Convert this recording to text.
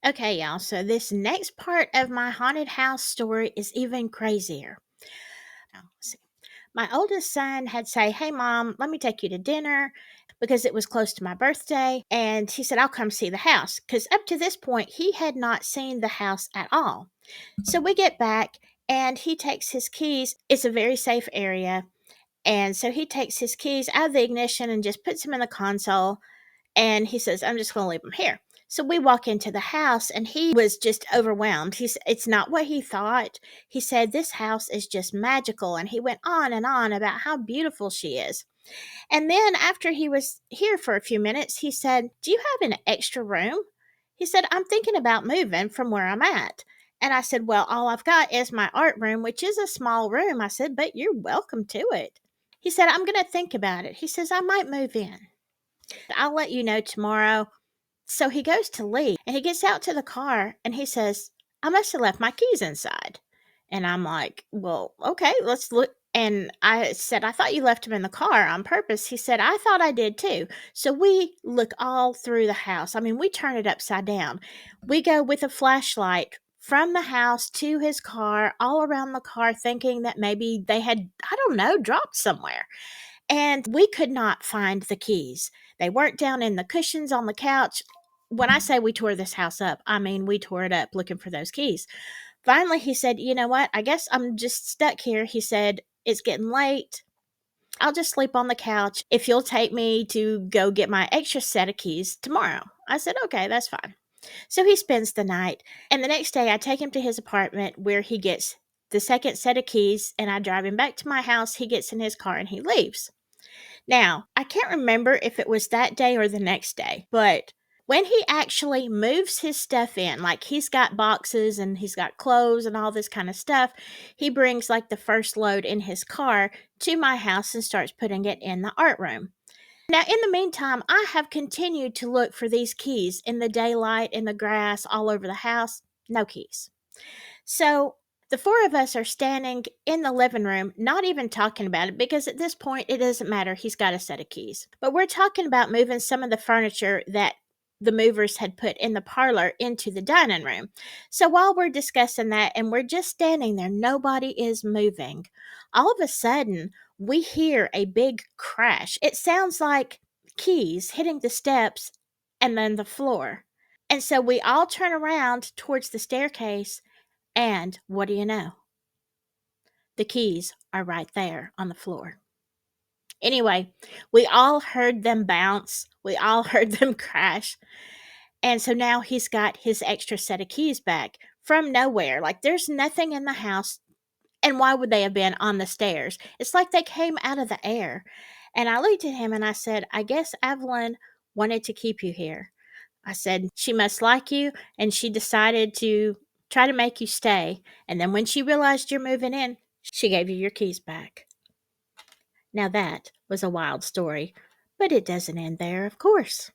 Okay, y'all. So this next part of my haunted house story is even crazier. Now, let's see. My oldest son had say, "Hey mom, let me take you to dinner," because it was close to my birthday, and he said, "I'll come see the house," cuz up to this point he had not seen the house at all. So we get back and he takes his keys. It's a very safe area. And so he takes his keys out of the ignition and just puts them in the console. And he says, "I'm just going to leave them here." So we walk into the house and he was just overwhelmed. It's not what he thought. He said, "This house is just magical." And he went on about how beautiful she is. And then after he was here for a few minutes, he said, "Do you have an extra room?" He said, "I'm thinking about moving from where I'm at." And I said, "Well, all I've got is my art room, which is a small room." I said, "But you're welcome to it." He said, "I'm going to think about it." He says, "I might move in. I'll let you know tomorrow." So he goes to leave and he gets out to the car and he says, "I must have left my keys inside." And I'm like, "Well, okay, let's look." And I said, "I thought you left them in the car on purpose." He said, "I thought I did too." So we look all through the house. I mean, we turn it upside down. We go with a flashlight from the house to his car, all around the car, thinking that maybe they had, I don't know, dropped somewhere. And we could not find the keys. They weren't down in the cushions on the couch. When I say we tore this house up, I mean we tore it up looking for those keys. Finally, he said, "You know what? I guess I'm just stuck here." He said, "It's getting late. I'll just sleep on the couch if you'll take me to go get my extra set of keys tomorrow." I said, "Okay, that's fine." So he spends the night. And the next day, I take him to his apartment where he gets the second set of keys and I drive him back to my house. He gets in his car and he leaves. Now, I can't remember if it was that day or the next day, but when he actually moves his stuff in, like he's got boxes and he's got clothes and all this kind of stuff, he brings like the first load in his car to my house and starts putting it in the art room. Now, in the meantime, I have continued to look for these keys in the daylight, in the grass, all over the house. No keys. So the four of us are standing in the living room, not even talking about it because at this point it doesn't matter. He's got a set of keys. But we're talking about moving some of the furniture that the movers had put in the parlor into the dining room. So while we're discussing that and we're just standing there, nobody is moving. All of a sudden, we hear a big crash. It sounds like keys hitting the steps and then the floor. And so we all turn around towards the staircase and what do you know? The keys are right there on the floor. Anyway, we all heard them bounce. We all heard them crash. And so now he's got his extra set of keys back from nowhere. Like there's nothing in the house. And why would they have been on the stairs? It's like they came out of the air. And I looked at him and I said, "I guess Evelyn wanted to keep you here." I said, "She must like you, and she decided to try to make you stay. And then when she realized you're moving in, she gave you your keys back." Now, that was a wild story, but it doesn't end there, of course.